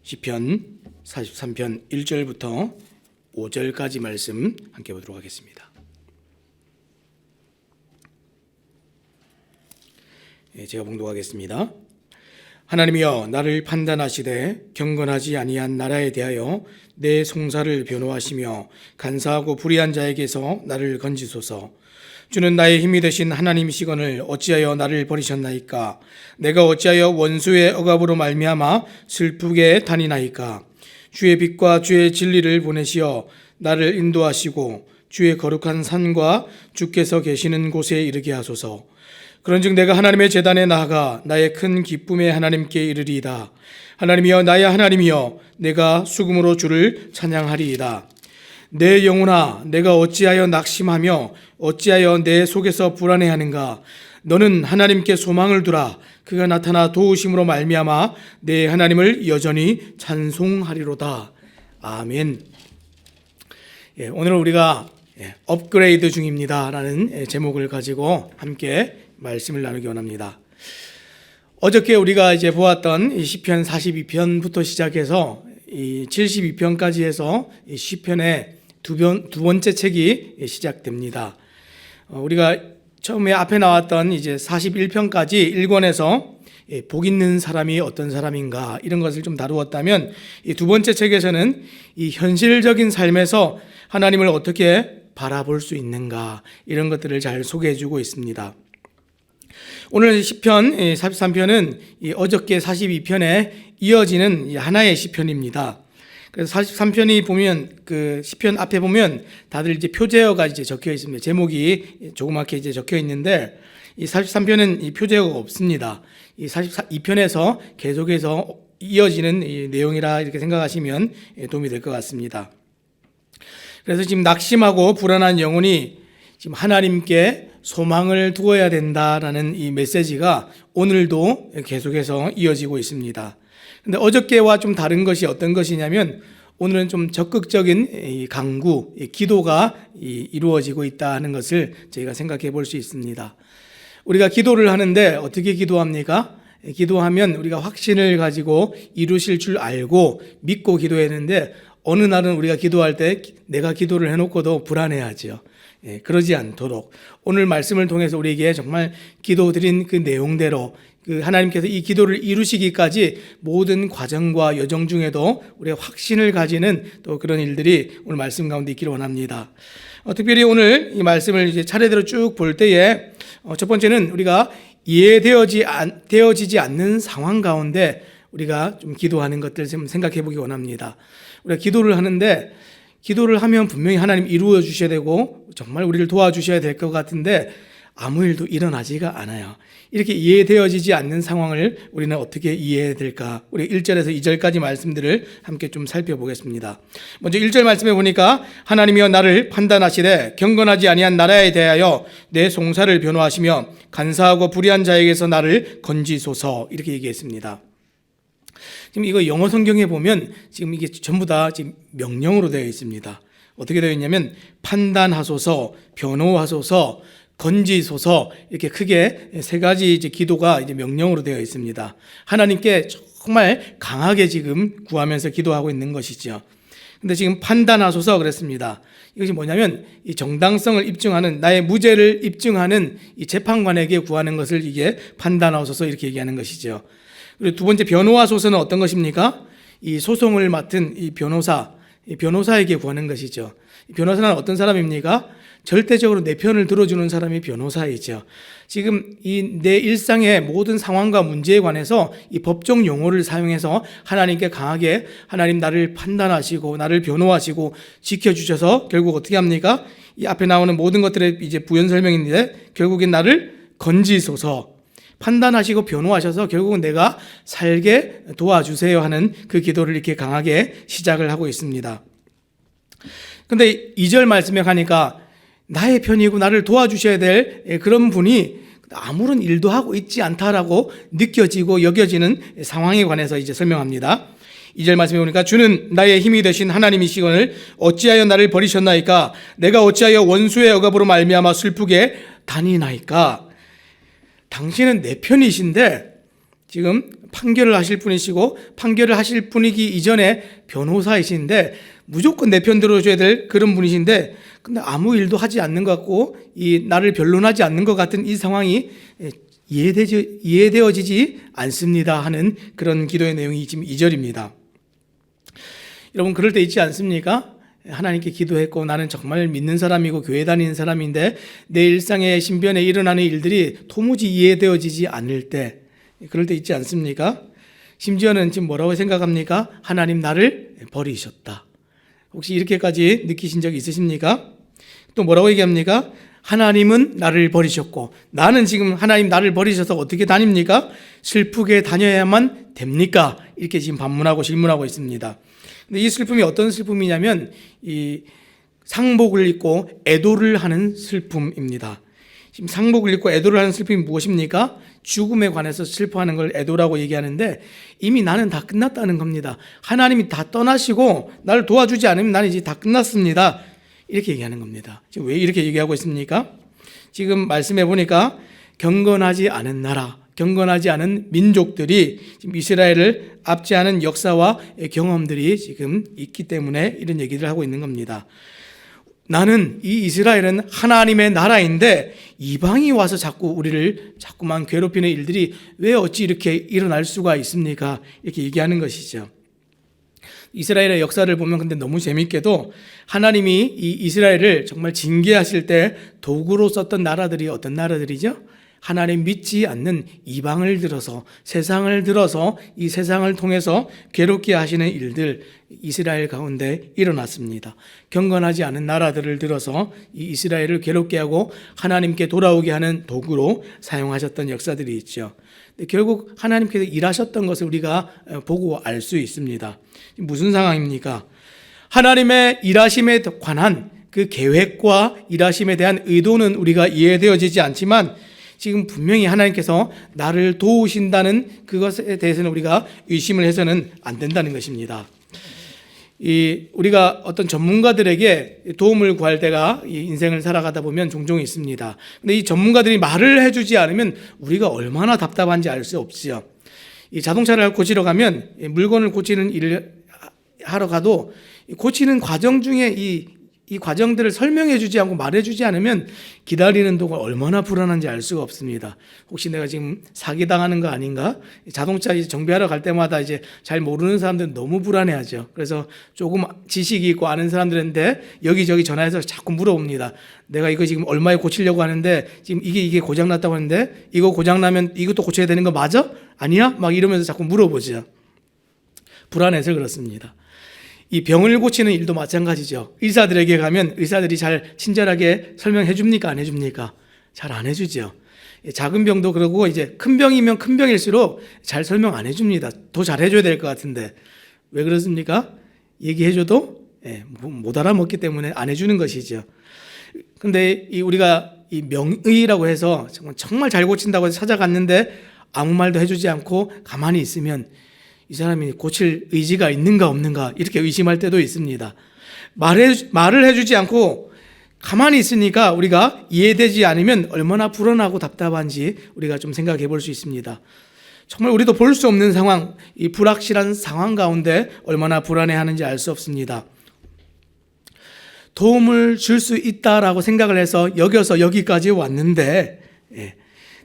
시편 43편 1절부터 5절까지 말씀 함께 보도록 하겠습니다. 제가 봉독하겠습니다. 하나님이여 나를 판단하시되 경건하지 아니한 나라에 대하여 내 송사를 변호하시며 간사하고 불의한 자에게서 나를 건지소서. 주는 나의 힘이 되신 하나님이시거늘 어찌하여 나를 버리셨나이까? 내가 어찌하여 원수의 억압으로 말미암아 슬프게 다니나이까? 주의 빛과 주의 진리를 보내시어 나를 인도하시고 주의 거룩한 산과 주께서 계시는 곳에 이르게 하소서. 그런즉 내가 하나님의 제단에 나아가 나의 큰 기쁨에 하나님께 이르리이다. 하나님이여 나의 하나님이여 내가 수금으로 주를 찬양하리이다. 내 영혼아 내가 어찌하여 낙심하며 어찌하여 내 속에서 불안해하는가? 너는 하나님께 소망을 두라. 그가 나타나 도우심으로 말미암아 내 하나님을 여전히 찬송하리로다. 아멘. 오늘은 우리가 업그레이드 중입니다 라는 제목을 가지고 함께 말씀을 나누기 원합니다. 어저께 우리가 이제 보았던 시편 42편부터 시작해서 이 72편까지 해서 이 시편의 두 번째 책이 시작됩니다. 우리가 처음에 앞에 나왔던 이제 41편까지 1권에서 복 있는 사람이 어떤 사람인가 이런 것을 좀 다루었다면 이 두 번째 책에서는 이 현실적인 삶에서 하나님을 어떻게 바라볼 수 있는가 이런 것들을 잘 소개해주고 있습니다. 오늘 시편 43편은 어저께 42편에 이어지는 하나의 시편입니다. 그래서 43편이 보면 그 시편 앞에 보면 다들 이제 표제어가 이제 적혀 있습니다. 제목이 조그맣게 이제 적혀 있는데 이 43편은 이 표제어가 없습니다. 이 42편에서 계속해서 이어지는 이 내용이라 이렇게 생각하시면 도움이 될 것 같습니다. 그래서 지금 낙심하고 불안한 영혼이 지금 하나님께 소망을 두어야 된다라는 이 메시지가 오늘도 계속해서 이어지고 있습니다. 근데 어저께와 좀 다른 것이 어떤 것이냐면 오늘은 좀 적극적인 강구, 기도가 이루어지고 있다는 것을 저희가 생각해 볼 수 있습니다. 우리가 기도를 하는데 어떻게 기도합니까? 기도하면 우리가 확신을 가지고 이루실 줄 알고 믿고 기도했는데 어느 날은 우리가 기도할 때 내가 기도를 해놓고도 불안해하죠. 그러지 않도록 오늘 말씀을 통해서 우리에게 정말 기도드린 그 내용대로 그 하나님께서 이 기도를 이루시기까지 모든 과정과 여정 중에도 우리가 확신을 가지는 또 그런 일들이 오늘 말씀 가운데 있기를 원합니다. 특별히 오늘 이 말씀을 이제 차례대로 쭉 볼 때에 첫 번째는 우리가 이해되어지지 않는 상황 가운데 우리가 좀 기도하는 것들을 좀 생각해 보기 원합니다. 우리가 기도를 하는데 기도를 하면 분명히 하나님 이루어 주셔야 되고 정말 우리를 도와주셔야 될 것 같은데 아무 일도 일어나지가 않아요. 이렇게 이해되어지지 않는 상황을 우리는 어떻게 이해해야 될까? 우리 1절에서 2절까지 말씀들을 함께 좀 살펴보겠습니다. 먼저 1절 말씀해 보니까 하나님이여 나를 판단하시되 경건하지 아니한 나라에 대하여 내 송사를 변호하시며 간사하고 불의한 자에게서 나를 건지소서 이렇게 얘기했습니다. 지금 이거 영어 성경에 보면 지금 이게 전부 다 지금 명령으로 되어 있습니다. 어떻게 되어 있냐면 판단하소서, 변호하소서, 건지소서 이렇게 크게 세 가지 이제 기도가 이제 명령으로 되어 있습니다. 하나님께 정말 강하게 지금 구하면서 기도하고 있는 것이죠. 근데 지금 판단하소서 그랬습니다. 이것이 뭐냐면 이 정당성을 입증하는 나의 무죄를 입증하는 이 재판관에게 구하는 것을 이게 판단하소서 이렇게 얘기하는 것이죠. 그리고 두 번째 변호하소서는 어떤 것입니까? 이 소송을 맡은 이 변호사에게 구하는 것이죠. 이 변호사는 어떤 사람입니까? 절대적으로 내 편을 들어주는 사람이 변호사이죠. 지금 이 내 일상의 모든 상황과 문제에 관해서 이 법정 용어를 사용해서 하나님께 강하게 하나님 나를 판단하시고 나를 변호하시고 지켜주셔서 결국 어떻게 합니까? 이 앞에 나오는 모든 것들의 이제 부연 설명인데 결국엔 나를 건지소서 판단하시고 변호하셔서 결국은 내가 살게 도와주세요 하는 그 기도를 이렇게 강하게 시작을 하고 있습니다. 근데 2절 말씀에 가니까 나의 편이고 나를 도와주셔야 될 그런 분이 아무런 일도 하고 있지 않다라고 느껴지고 여겨지는 상황에 관해서 이제 설명합니다. 2절 말씀해 보니까 주는 나의 힘이 되신 하나님이시거늘 어찌하여 나를 버리셨나이까? 내가 어찌하여 원수의 억압으로 말미암아 슬프게 다니나이까? 당신은 내 편이신데 지금 판결을 하실 분이시고 판결을 하실 분이기 이전에 변호사이신데 무조건 내 편 들어줘야 될 그런 분이신데 근데 아무 일도 하지 않는 것 같고 이 나를 변론하지 않는 것 같은 이 상황이 이해되어지지 않습니다 하는 그런 기도의 내용이 지금 2절입니다. 여러분 그럴 때 있지 않습니까? 하나님께 기도했고 나는 정말 믿는 사람이고 교회 다니는 사람인데 내 일상의 신변에 일어나는 일들이 도무지 이해되어지지 않을 때 그럴 때 있지 않습니까? 심지어는 지금 뭐라고 생각합니까? 하나님 나를 버리셨다. 혹시 이렇게까지 느끼신 적 있으십니까? 또 뭐라고 얘기합니까? 하나님은 나를 버리셨고 나는 지금 하나님 나를 버리셔서 어떻게 다닙니까? 슬프게 다녀야만 됩니까? 이렇게 지금 반문하고 질문하고 있습니다. 근데 이 슬픔이 어떤 슬픔이냐면 이 상복을 입고 애도를 하는 슬픔입니다. 지금 상복을 입고 애도를 하는 슬픔이 무엇입니까? 죽음에 관해서 슬퍼하는 걸 애도라고 얘기하는데 이미 나는 다 끝났다는 겁니다. 하나님이 다 떠나시고 나를 도와주지 않으면 나는 이제 다 끝났습니다. 이렇게 얘기하는 겁니다. 지금 왜 이렇게 얘기하고 있습니까? 지금 말씀해 보니까 경건하지 않은 나라, 경건하지 않은 민족들이 지금 이스라엘을 압제하는 역사와 경험들이 지금 있기 때문에 이런 얘기를 하고 있는 겁니다. 나는 이 이스라엘은 하나님의 나라인데 이방이 와서 자꾸 우리를 자꾸만 괴롭히는 일들이 왜 어찌 이렇게 일어날 수가 있습니까? 이렇게 얘기하는 것이죠. 이스라엘의 역사를 보면 근데 너무 재밌게도 하나님이 이 이스라엘을 정말 징계하실 때 도구로 썼던 나라들이 어떤 나라들이죠? 하나님 믿지 않는 이방을 들어서 세상을 들어서 이 세상을 통해서 괴롭게 하시는 일들 이스라엘 가운데 일어났습니다. 경건하지 않은 나라들을 들어서 이 이스라엘을 괴롭게 하고 하나님께 돌아오게 하는 도구로 사용하셨던 역사들이 있죠. 결국 하나님께서 일하셨던 것을 우리가 보고 알 수 있습니다. 무슨 상황입니까? 하나님의 일하심에 관한 그 계획과 일하심에 대한 의도는 우리가 이해되어지지 않지만 지금 분명히 하나님께서 나를 도우신다는 그것에 대해서는 우리가 의심을 해서는 안 된다는 것입니다. 우리가 어떤 전문가들에게 도움을 구할 때가 인생을 살아가다 보면 종종 있습니다. 근데 이 전문가들이 말을 해주지 않으면 우리가 얼마나 답답한지 알 수 없지요. 이 자동차를 고치러 가면 물건을 고치는 일을 하러 가도 고치는 과정 중에 이 과정들을 설명해 주지 않고 말해 주지 않으면 기다리는 동안 얼마나 불안한지 알 수가 없습니다. 혹시 내가 지금 사기당하는 거 아닌가? 자동차 이제 정비하러 갈 때마다 이제 잘 모르는 사람들은 너무 불안해하죠. 그래서 조금 지식이 있고 아는 사람들인데 여기저기 전화해서 자꾸 물어봅니다. 내가 이거 지금 얼마에 고치려고 하는데 지금 이게 고장났다고 하는데 이거 고장나면 이것도 고쳐야 되는 거 맞아? 아니야? 막 이러면서 자꾸 물어보죠. 불안해서 그렇습니다. 이 병을 고치는 일도 마찬가지죠. 의사들에게 가면 의사들이 잘 친절하게 설명해 줍니까? 안 해줍니까? 잘 안 해주죠. 작은 병도 그러고 이제 큰 병이면 큰 병일수록 잘 설명 안 해줍니다. 더 잘 해줘야 될 것 같은데 왜 그렇습니까? 얘기해줘도 못 알아먹기 때문에 안 해주는 것이죠. 근데 우리가 이 명의라고 해서 정말 잘 고친다고 해서 찾아갔는데 아무 말도 해주지 않고 가만히 있으면 이 사람이 고칠 의지가 있는가 없는가 이렇게 의심할 때도 있습니다. 말을 해주지 않고 가만히 있으니까 우리가 이해되지 않으면 얼마나 불안하고 답답한지 우리가 좀 생각해 볼 수 있습니다. 정말 우리도 볼 수 없는 상황, 이 불확실한 상황 가운데 얼마나 불안해하는지 알 수 없습니다. 도움을 줄 수 있다라고 생각을 해서 여겨서 여기까지 왔는데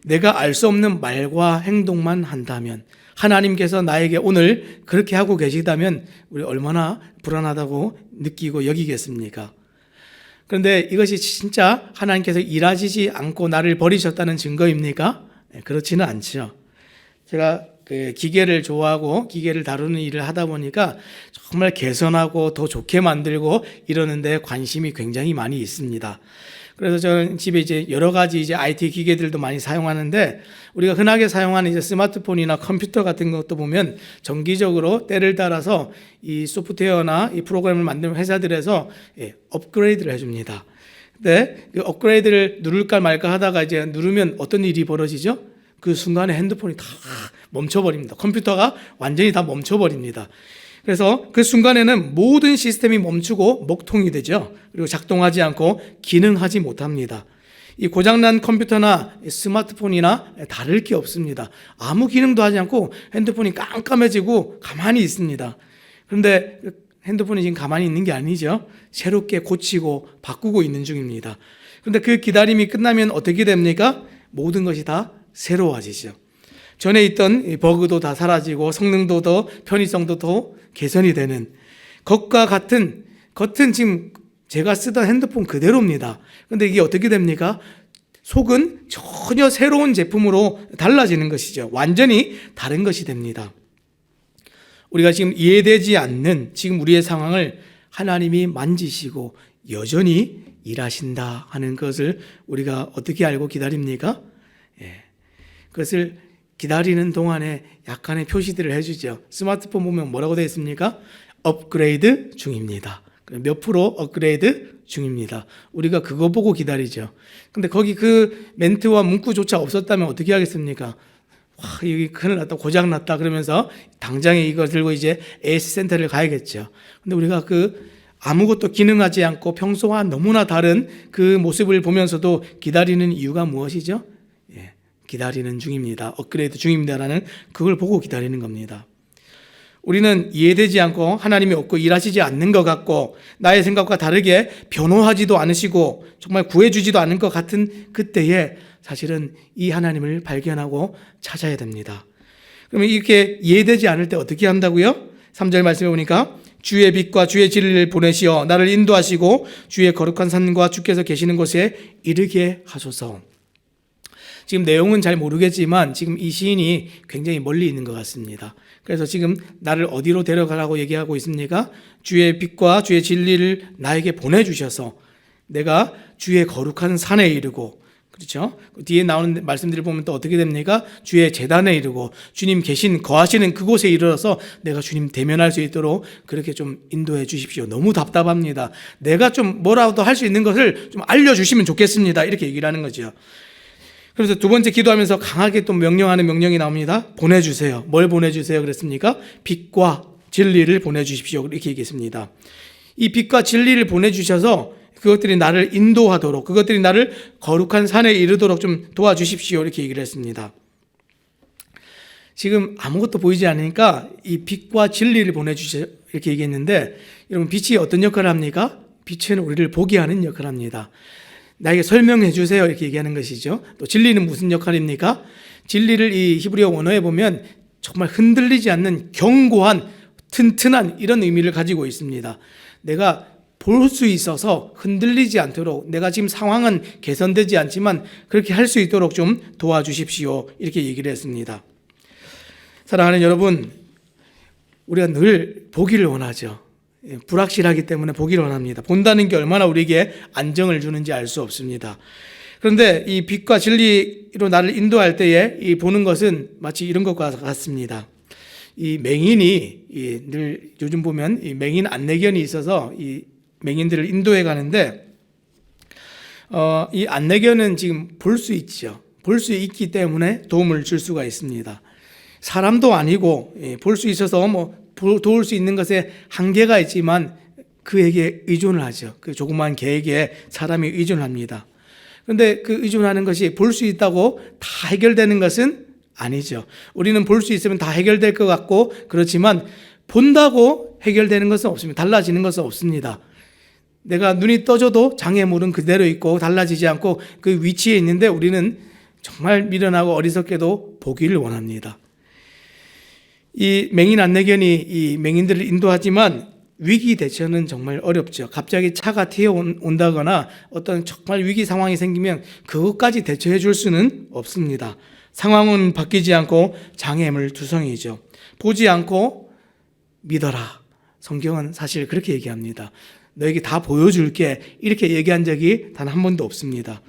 내가 알 수 없는 말과 행동만 한다면 하나님께서 나에게 오늘 그렇게 하고 계시다면 우리 얼마나 불안하다고 느끼고 여기겠습니까? 그런데 이것이 진짜 하나님께서 일하시지 않고 나를 버리셨다는 증거입니까? 그렇지는 않죠. 제가 기계를 좋아하고 기계를 다루는 일을 하다 보니까 정말 개선하고 더 좋게 만들고 이러는데 관심이 굉장히 많이 있습니다. 그래서 저는 집에 이제 여러 가지 이제 IT 기계들도 많이 사용하는데 우리가 흔하게 사용하는 이제 스마트폰이나 컴퓨터 같은 것도 보면 정기적으로 때를 따라서 이 소프트웨어나 이 프로그램을 만드는 회사들에서 업그레이드를 해줍니다. 근데 그 업그레이드를 누를까 말까 하다가 이제 누르면 어떤 일이 벌어지죠? 그 순간에 핸드폰이 다 멈춰버립니다. 컴퓨터가 완전히 다 멈춰버립니다. 그래서 그 순간에는 모든 시스템이 멈추고 먹통이 되죠. 그리고 작동하지 않고 기능하지 못합니다. 이 고장난 컴퓨터나 스마트폰이나 다를 게 없습니다. 아무 기능도 하지 않고 핸드폰이 깜깜해지고 가만히 있습니다. 그런데 핸드폰이 지금 가만히 있는 게 아니죠. 새롭게 고치고 바꾸고 있는 중입니다. 그런데 그 기다림이 끝나면 어떻게 됩니까? 모든 것이 다 새로워지죠. 전에 있던 버그도 다 사라지고 성능도 더 편의성도 더 개선이 되는 것과 같은 겉은 지금 제가 쓰던 핸드폰 그대로입니다. 그런데 이게 어떻게 됩니까? 속은 전혀 새로운 제품으로 달라지는 것이죠. 완전히 다른 것이 됩니다. 우리가 지금 이해되지 않는 지금 우리의 상황을 하나님이 만지시고 여전히 일하신다 하는 것을 우리가 어떻게 알고 기다립니까? 그것을 기다리는 동안에 약간의 표시들을 해주죠. 스마트폰 보면 뭐라고 되어 있습니까? 업그레이드 중입니다. 몇 프로 업그레이드 중입니다. 우리가 그거 보고 기다리죠. 근데 거기 그 멘트와 문구조차 없었다면 어떻게 하겠습니까? 와, 여기 큰일 났다, 고장 났다 그러면서 당장에 이거 들고 이제 AS 센터를 가야겠죠. 근데 우리가 그 아무것도 기능하지 않고 평소와 너무나 다른 그 모습을 보면서도 기다리는 이유가 무엇이죠? 기다리는 중입니다. 업그레이드 중입니다라는 그걸 보고 기다리는 겁니다. 우리는 이해되지 않고 하나님이 없고 일하시지 않는 것 같고 나의 생각과 다르게 변호하지도 않으시고 정말 구해주지도 않은 것 같은 그때에 사실은 이 하나님을 발견하고 찾아야 됩니다. 그러면 이렇게 이해되지 않을 때 어떻게 한다고요? 3절 말씀에 보니까 주의 빛과 주의 진리를 보내시어 나를 인도하시고 주의 거룩한 산과 주께서 계시는 곳에 이르게 하소서. 지금 내용은 잘 모르겠지만 지금 이 시인이 굉장히 멀리 있는 것 같습니다. 그래서 지금 나를 어디로 데려가라고 얘기하고 있습니까? 주의 빛과 주의 진리를 나에게 보내주셔서 내가 주의 거룩한 산에 이르고, 그렇죠? 뒤에 나오는 말씀들을 보면 또 어떻게 됩니까? 주의 제단에 이르고 주님 계신 거하시는 그곳에 이르러서 내가 주님 대면할 수 있도록 그렇게 좀 인도해 주십시오. 너무 답답합니다. 내가 좀 뭐라도 할 수 있는 것을 좀 알려주시면 좋겠습니다. 이렇게 얘기를 하는 거죠. 그래서 두 번째 기도하면서 강하게 또 명령하는 명령이 나옵니다. 보내주세요. 뭘 보내주세요 그랬습니까? 빛과 진리를 보내주십시오. 이렇게 얘기했습니다. 이 빛과 진리를 보내주셔서 그것들이 나를 인도하도록, 그것들이 나를 거룩한 산에 이르도록 좀 도와주십시오. 이렇게 얘기를 했습니다. 지금 아무것도 보이지 않으니까 이 빛과 진리를 보내주세요. 이렇게 얘기했는데 여러분, 빛이 어떤 역할을 합니까? 빛은 우리를 보게 하는 역할을 합니다. 나에게 설명해 주세요 이렇게 얘기하는 것이죠. 또 진리는 무슨 역할입니까? 진리를 이 히브리어 원어에 보면 정말 흔들리지 않는 견고한 튼튼한 이런 의미를 가지고 있습니다. 내가 볼 수 있어서 흔들리지 않도록, 내가 지금 상황은 개선되지 않지만 그렇게 할 수 있도록 좀 도와주십시오 이렇게 얘기를 했습니다. 사랑하는 여러분, 우리가 늘 보기를 원하죠. 불확실하기 때문에 보기를 원합니다. 본다는 게 얼마나 우리에게 안정을 주는지 알 수 없습니다. 그런데 이 빛과 진리로 나를 인도할 때에 이 보는 것은 마치 이런 것과 같습니다. 이 맹인이 늘 요즘 보면 이 맹인 안내견이 있어서 이 맹인들을 인도해 가는데 이 안내견은 지금 볼 수 있죠. 볼 수 있기 때문에 도움을 줄 수가 있습니다. 사람도 아니고 볼 수 있어서 뭐 도울 수 있는 것에 한계가 있지만 그에게 의존을 하죠. 그 조그만 개에게 사람이 의존을 합니다. 그런데 그 의존하는 것이 볼 수 있다고 다 해결되는 것은 아니죠. 우리는 볼 수 있으면 다 해결될 것 같고 그렇지만 본다고 해결되는 것은 없습니다. 달라지는 것은 없습니다. 내가 눈이 떠져도 장애물은 그대로 있고 달라지지 않고 그 위치에 있는데 우리는 정말 미련하고 어리석게도 보기를 원합니다. 이 맹인 안내견이 이 맹인들을 인도하지만 위기 대처는 정말 어렵죠. 갑자기 차가 튀어온다거나 어떤 정말 위기 상황이 생기면 그것까지 대처해 줄 수는 없습니다. 상황은 바뀌지 않고 장애물 투성이죠. 보지 않고 믿어라. 성경은 사실 그렇게 얘기합니다. 너에게 다 보여줄게. 이렇게 얘기한 적이 단 한 번도 없습니다.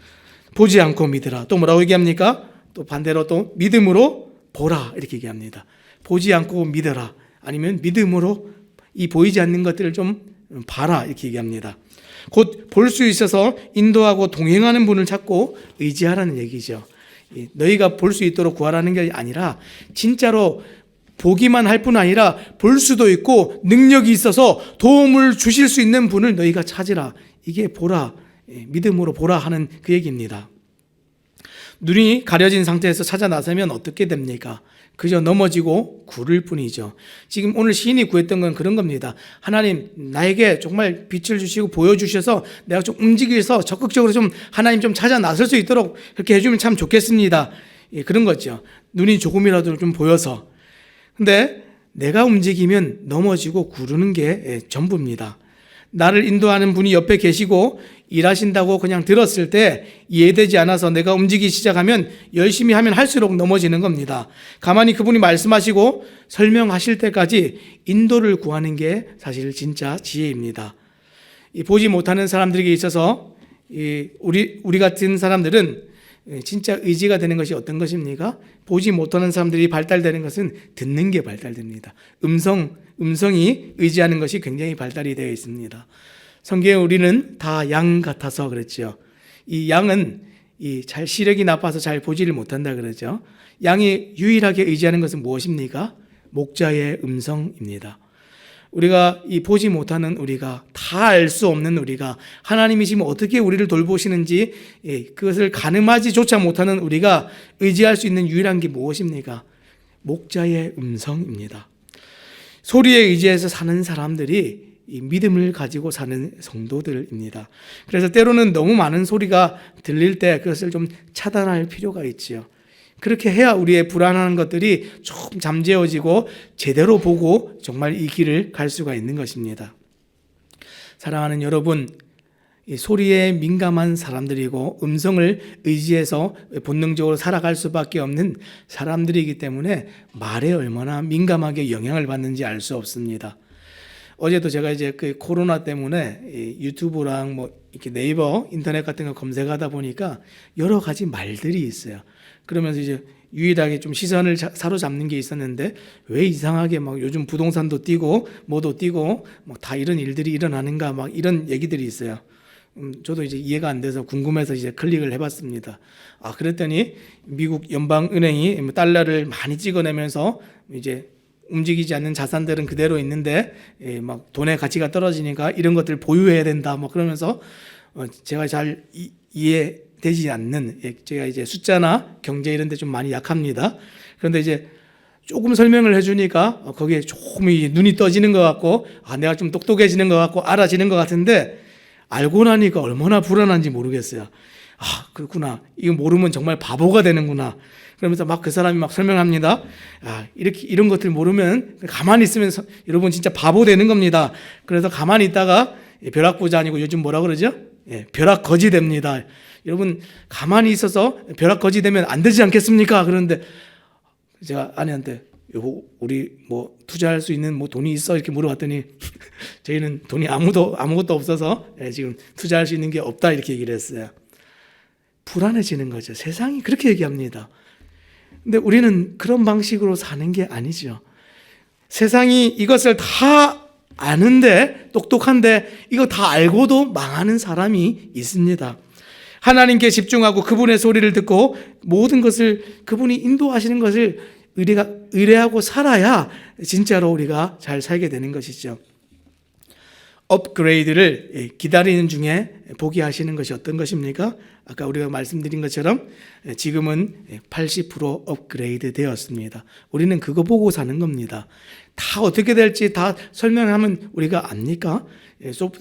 보지 않고 믿으라. 또 뭐라고 얘기합니까? 또 반대로 또 믿음으로 보라. 이렇게 얘기합니다. 보지 않고 믿어라. 아니면 믿음으로 이 보이지 않는 것들을 좀 봐라. 이렇게 얘기합니다. 곧 볼 수 있어서 인도하고 동행하는 분을 찾고 의지하라는 얘기죠. 너희가 볼 수 있도록 구하라는 게 아니라 진짜로 보기만 할 뿐 아니라 볼 수도 있고 능력이 있어서 도움을 주실 수 있는 분을 너희가 찾으라. 이게 보라, 믿음으로 보라 하는 그 얘기입니다. 눈이 가려진 상태에서 찾아 나서면 어떻게 됩니까? 그저 넘어지고 구를 뿐이죠. 지금 오늘 시인이 구했던 건 그런 겁니다. 하나님, 나에게 정말 빛을 주시고 보여주셔서 내가 좀 움직여서 적극적으로 좀 하나님 좀 찾아 나설 수 있도록 그렇게 해주면 참 좋겠습니다. 예, 그런 거죠. 눈이 조금이라도 좀 보여서. 근데 내가 움직이면 넘어지고 구르는 게 전부입니다. 나를 인도하는 분이 옆에 계시고 일하신다고 그냥 들었을 때 이해되지 않아서 내가 움직이기 시작하면 열심히 하면 할수록 넘어지는 겁니다. 가만히 그분이 말씀하시고 설명하실 때까지 인도를 구하는 게 사실 진짜 지혜입니다. 보지 못하는 사람들에게 있어서 우리 같은 사람들은 진짜 의지가 되는 것이 어떤 것입니까? 보지 못하는 사람들이 발달되는 것은 듣는 게 발달됩니다. 음성이 의지하는 것이 굉장히 발달이 되어 있습니다. 성경에 우리는 다 양 같아서 그랬죠. 이 양은 잘 시력이 나빠서 잘 보지를 못한다 그러죠. 양이 유일하게 의지하는 것은 무엇입니까? 목자의 음성입니다. 우리가 이 보지 못하는 우리가, 다 알 수 없는 우리가, 하나님이 지금 어떻게 우리를 돌보시는지 그것을 가늠하지조차 못하는 우리가 의지할 수 있는 유일한 게 무엇입니까? 목자의 음성입니다. 소리에 의지해서 사는 사람들이 이 믿음을 가지고 사는 성도들입니다. 그래서 때로는 너무 많은 소리가 들릴 때 그것을 좀 차단할 필요가 있지요. 그렇게 해야 우리의 불안한 것들이 좀 잠재워지고 제대로 보고 정말 이 길을 갈 수가 있는 것입니다. 사랑하는 여러분, 이 소리에 민감한 사람들이고 음성을 의지해서 본능적으로 살아갈 수밖에 없는 사람들이기 때문에 말에 얼마나 민감하게 영향을 받는지 알 수 없습니다. 어제도 제가 이제 그 코로나 때문에 유튜브랑 뭐 이렇게 네이버 인터넷 같은 거 검색하다 보니까 여러 가지 말들이 있어요. 그러면서 이제 유일하게 좀 시선을 사로잡는 게 있었는데 왜 이상하게 막 요즘 부동산도 뛰고 뭐도 뛰고 뭐 다 이런 일들이 일어나는가 막 이런 얘기들이 있어요. 저도 이제 이해가 안 돼서 궁금해서 이제 클릭을 해봤습니다. 그랬더니 미국 연방은행이 달러를 많이 찍어내면서 이제 움직이지 않는 자산들은 그대로 있는데 막 돈의 가치가 떨어지니까 이런 것들 보유해야 된다 뭐 그러면서 제가 잘 이해되지 않는, 제가 이제 숫자나 경제 이런 데 좀 많이 약합니다. 그런데 이제 조금 설명을 해주니까 거기에 조금 눈이 떠지는 것 같고 내가 좀 똑똑해지는 것 같고 알아지는 것 같은데 알고 나니까 얼마나 불안한지 모르겠어요. 그렇구나. 이거 모르면 정말 바보가 되는구나. 그러면서 막 그 사람이 막 설명합니다. 이렇게 이런 것들 모르면 가만히 있으면 여러분 진짜 바보 되는 겁니다. 그래서 가만히 있다가 벼락부자 아니고 요즘 뭐라 그러죠? 벼락거지 됩니다. 여러분 가만히 있어서 벼락거지 되면 안 되지 않겠습니까? 그런데 제가 아내한테 여보 우리 뭐 투자할 수 있는 뭐 돈이 있어? 이렇게 물어봤더니 저희는 돈이 아무것도 없어서 지금 투자할 수 있는 게 없다 이렇게 얘기를 했어요. 불안해지는 거죠. 세상이 그렇게 얘기합니다. 근데 우리는 그런 방식으로 사는 게 아니죠. 세상이 이것을 다 아는데 똑똑한데 이거 다 알고도 망하는 사람이 있습니다. 하나님께 집중하고 그분의 소리를 듣고 모든 것을 그분이 인도하시는 것을 의뢰하고 살아야 진짜로 우리가 잘 살게 되는 것이죠. 업그레이드를 기다리는 중에 포기하시는 것이 어떤 것입니까? 아까 우리가 말씀드린 것처럼 지금은 80% 업그레이드 되었습니다. 우리는 그거 보고 사는 겁니다. 다 어떻게 될지 다 설명하면 우리가 압니까?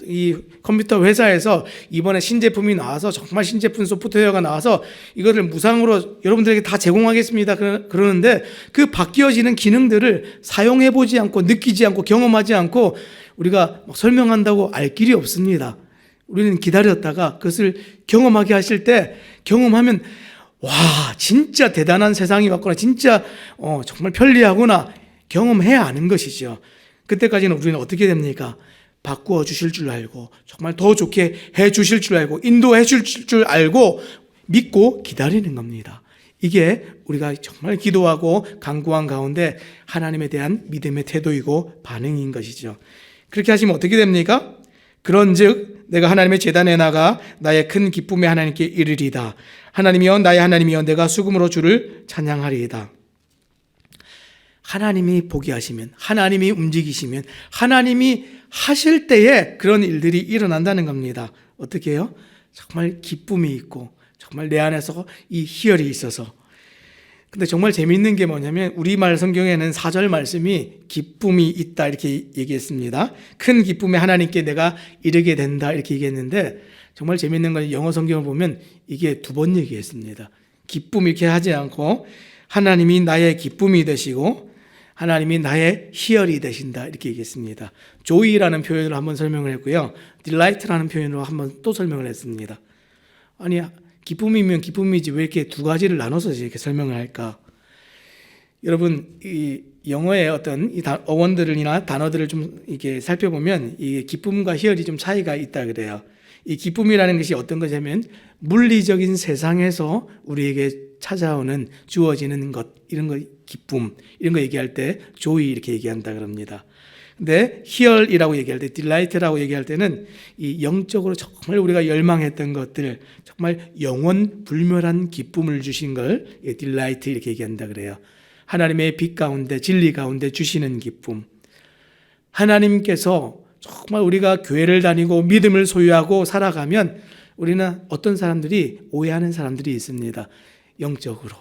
이 컴퓨터 회사에서 이번에 신제품이 나와서 정말 신제품 소프트웨어가 나와서 이거를 무상으로 여러분들에게 다 제공하겠습니다. 그러는데 그 바뀌어지는 기능들을 사용해보지 않고 느끼지 않고 경험하지 않고 우리가 막 설명한다고 알 길이 없습니다. 우리는 기다렸다가 그것을 경험하게 하실 때 경험하면 와 진짜 대단한 세상이 왔구나, 진짜 정말 편리하구나 경험해야 아는 것이죠. 그때까지는 우리는 어떻게 됩니까? 바꾸어 주실 줄 알고 정말 더 좋게 해 주실 줄 알고 인도해 주실 줄 알고 믿고 기다리는 겁니다. 이게 우리가 정말 기도하고 간구한 가운데 하나님에 대한 믿음의 태도이고 반응인 것이죠. 그렇게 하시면 어떻게 됩니까? 그런즉 내가 하나님의 제단에 나가 나의 큰 기쁨에 하나님께 이르리다. 하나님이여 나의 하나님이여 내가 수금으로 주를 찬양하리이다. 하나님이 보게 하시면, 하나님이 움직이시면, 하나님이 하실 때에 그런 일들이 일어난다는 겁니다. 어떻게 해요? 정말 기쁨이 있고 정말 내 안에서 이 희열이 있어서. 근데 정말 재미있는 게 뭐냐면 우리말 성경에는 4절 말씀이 기쁨이 있다 이렇게 얘기했습니다. 큰 기쁨에 하나님께 내가 이르게 된다 이렇게 얘기했는데, 정말 재미있는 건 영어 성경을 보면 이게 2번 얘기했습니다. 기쁨 이렇게 하지 않고 하나님이 나의 기쁨이 되시고 하나님이 나의 희열이 되신다 이렇게 얘기했습니다. joy라는 표현으로 한번 설명을 했고요, delight라는 표현으로 한번 또 설명을 했습니다. 아니, 기쁨이면 기쁨이지 왜 이렇게 2가지를 나눠서 이렇게 설명을 할까? 여러분, 이 영어의 어떤 이 어원들이나 단어들을 좀 이렇게 살펴보면 이 기쁨과 희열이 좀 차이가 있다 그래요. 이 기쁨이라는 것이 어떤 거냐면 물리적인 세상에서 우리에게 찾아오는 주어지는 것, 이런 거 기쁨, 이런 거 얘기할 때 joy 이렇게 얘기한다 그럽니다. 근데 희열이라고 얘기할 때, delight라고 얘기할 때는 이 영적으로 정말 우리가 열망했던 것들, 정말 영원 불멸한 기쁨을 주신 걸 delight 이렇게 얘기한다 그래요. 하나님의 빛 가운데, 진리 가운데 주시는 기쁨. 하나님께서 정말 우리가 교회를 다니고 믿음을 소유하고 살아가면 우리는 어떤 사람들이 오해하는 사람들이 있습니다. 영적으로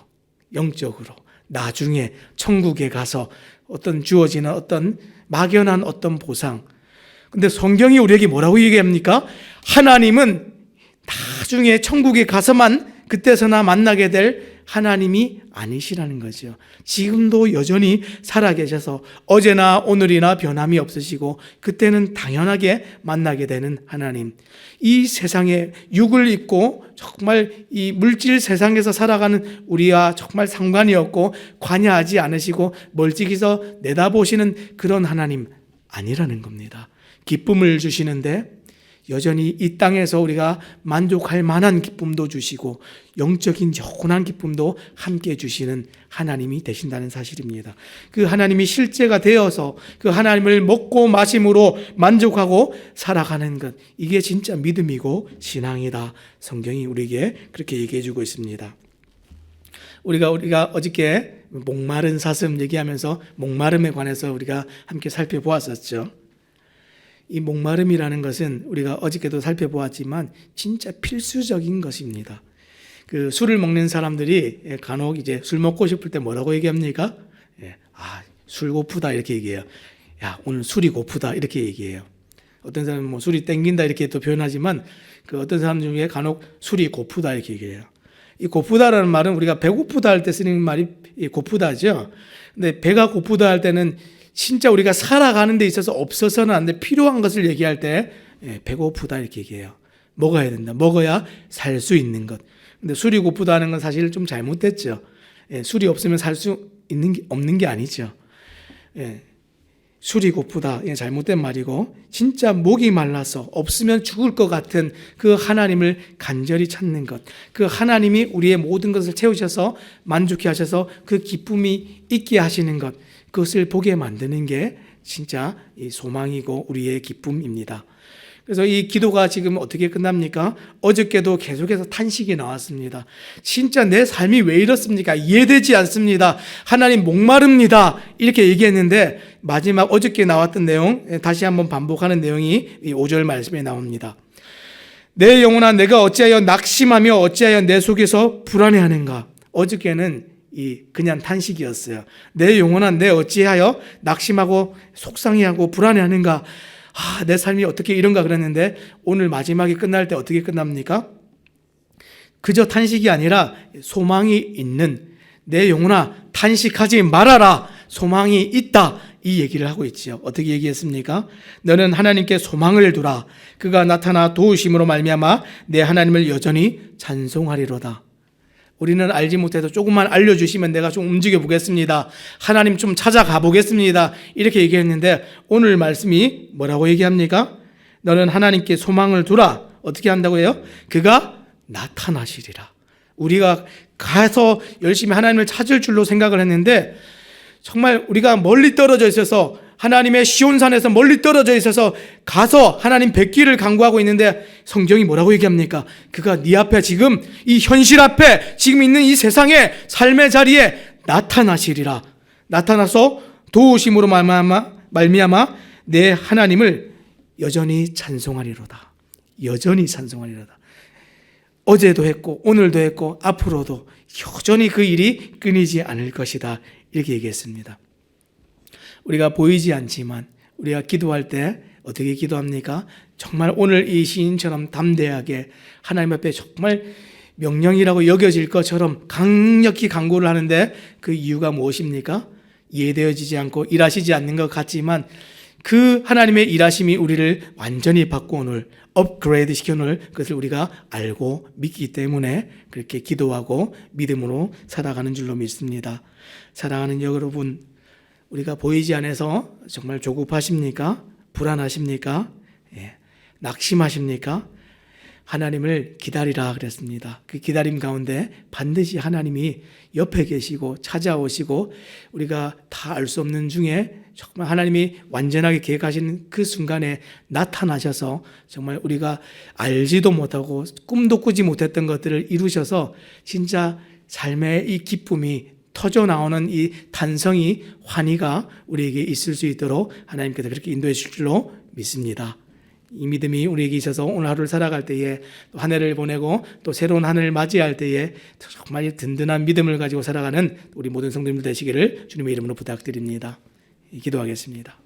나중에 천국에 가서 어떤 주어지는 어떤 막연한 어떤 보상. 근데 성경이 우리에게 뭐라고 얘기합니까? 하나님은 나중에 천국에 가서만 그때서나 만나게 될 하나님이 아니시라는 거죠. 지금도 여전히 살아계셔서 어제나 오늘이나 변함이 없으시고 그때는 당연하게 만나게 되는 하나님. 이 세상에 육을 입고 정말 이 물질 세상에서 살아가는 우리와 정말 상관이 없고 관여하지 않으시고 멀찍이서 내다보시는 그런 하나님 아니라는 겁니다. 기쁨을 주시는데 여전히 이 땅에서 우리가 만족할 만한 기쁨도 주시고 영적인 영원한 기쁨도 함께 주시는 하나님이 되신다는 사실입니다. 그 하나님이 실제가 되어서 그 하나님을 먹고 마심으로 만족하고 살아가는 것, 이게 진짜 믿음이고 신앙이다. 성경이 우리에게 그렇게 얘기해 주고 있습니다. 우리가 어저께 목마른 사슴 얘기하면서 목마름에 관해서 우리가 함께 살펴보았었죠. 이 목마름이라는 것은 우리가 어저께도 살펴보았지만 진짜 필수적인 것입니다. 그 술을 먹는 사람들이 간혹 이제 술 먹고 싶을 때 뭐라고 얘기합니까? 술 고프다 이렇게 얘기해요. 야, 오늘 술이 고프다 이렇게 얘기해요. 어떤 사람은 뭐 술이 땡긴다 이렇게 또 표현하지만 그 어떤 사람 중에 간혹 술이 고프다 이렇게 얘기해요. 이 고프다라는 말은 우리가 배고프다 할 때 쓰는 말이 고프다죠. 근데 배가 고프다 할 때는 진짜 우리가 살아가는 데 있어서 없어서는 안 돼 필요한 것을 얘기할 때 배고프다 이렇게 얘기해요. 먹어야 된다. 먹어야 살 수 있는 것. 근데 술이 고프다 하는 건 사실 좀 잘못됐죠. 술이 없으면 살 수 없는 게 아니죠. 술이 고프다. 잘못된 말이고 진짜 목이 말라서 없으면 죽을 것 같은 그 하나님을 간절히 찾는 것. 그 하나님이 우리의 모든 것을 채우셔서 만족해 하셔서 그 기쁨이 있게 하시는 것. 그것을 보게 만드는 게 진짜 이 소망이고 우리의 기쁨입니다. 그래서 이 기도가 지금 어떻게 끝납니까? 어저께도 계속해서 탄식이 나왔습니다. 진짜 내 삶이 왜 이렇습니까? 이해되지 않습니다. 하나님 목마릅니다. 이렇게 얘기했는데 마지막 어저께 나왔던 내용 다시 한번 반복하는 내용이 이 5절 말씀에 나옵니다. 내 영혼아 내가 어찌하여 낙심하며 어찌하여 내 속에서 불안해하는가? 어저께는 그냥 탄식이었어요. 내 영혼아 내 어찌하여 낙심하고 속상해하고 불안해하는가? 내 삶이 어떻게 이런가 그랬는데 오늘 마지막에 끝날 때 어떻게 끝납니까? 그저 탄식이 아니라 소망이 있는, 내 영혼아 탄식하지 말아라, 소망이 있다, 이 얘기를 하고 있지요. 어떻게 얘기했습니까? 너는 하나님께 소망을 두라. 그가 나타나 도우심으로 말미암아 내 하나님을 여전히 찬송하리로다. 우리는 알지 못해도 조금만 알려주시면 내가 좀 움직여 보겠습니다. 하나님 좀 찾아가 보겠습니다. 이렇게 얘기했는데 오늘 말씀이 뭐라고 얘기합니까? 너는 하나님께 소망을 두라. 어떻게 한다고요? 그가 나타나시리라. 우리가 가서 열심히 하나님을 찾을 줄로 생각을 했는데 정말 우리가 멀리 떨어져 있어서 하나님의 시온산에서 멀리 떨어져 있어서 가서 하나님 뵙기를 간구하고 있는데 성경이 뭐라고 얘기합니까? 그가 네 앞에 지금 이 현실 앞에 지금 있는 이 세상의 삶의 자리에 나타나시리라. 나타나서 도우심으로 말미암아 내 하나님을 여전히 찬송하리로다. 여전히 찬송하리로다. 어제도 했고 오늘도 했고 앞으로도 여전히 그 일이 끊이지 않을 것이다. 이렇게 얘기했습니다. 우리가 보이지 않지만 우리가 기도할 때 어떻게 기도합니까? 정말 오늘 이 시인처럼 담대하게 하나님 앞에 정말 명령이라고 여겨질 것처럼 강력히 간구를 하는데 그 이유가 무엇입니까? 이해되어지지 않고 일하시지 않는 것 같지만 그 하나님의 일하심이 우리를 완전히 바꿔놓을, 업그레이드 시켜놓을 것을 우리가 알고 믿기 때문에 그렇게 기도하고 믿음으로 살아가는 줄로 믿습니다. 사랑하는 여러분, 우리가 보이지 않아서 정말 조급하십니까? 불안하십니까? 낙심하십니까? 하나님을 기다리라 그랬습니다. 그 기다림 가운데 반드시 하나님이 옆에 계시고 찾아오시고 우리가 다 알 수 없는 중에 정말 하나님이 완전하게 계획하신 그 순간에 나타나셔서 정말 우리가 알지도 못하고 꿈도 꾸지 못했던 것들을 이루셔서 진짜 삶의 이 기쁨이 터져 나오는 이 탄성이, 환희가 우리에게 있을 수 있도록 하나님께서 그렇게 인도해 주실 줄로 믿습니다. 이 믿음이 우리에게 있어서 오늘 하루를 살아갈 때에 또 한 해를 보내고 또 새로운 한 해를 맞이할 때에 정말 든든한 믿음을 가지고 살아가는 우리 모든 성도님들 되시기를 주님의 이름으로 부탁드립니다. 기도하겠습니다.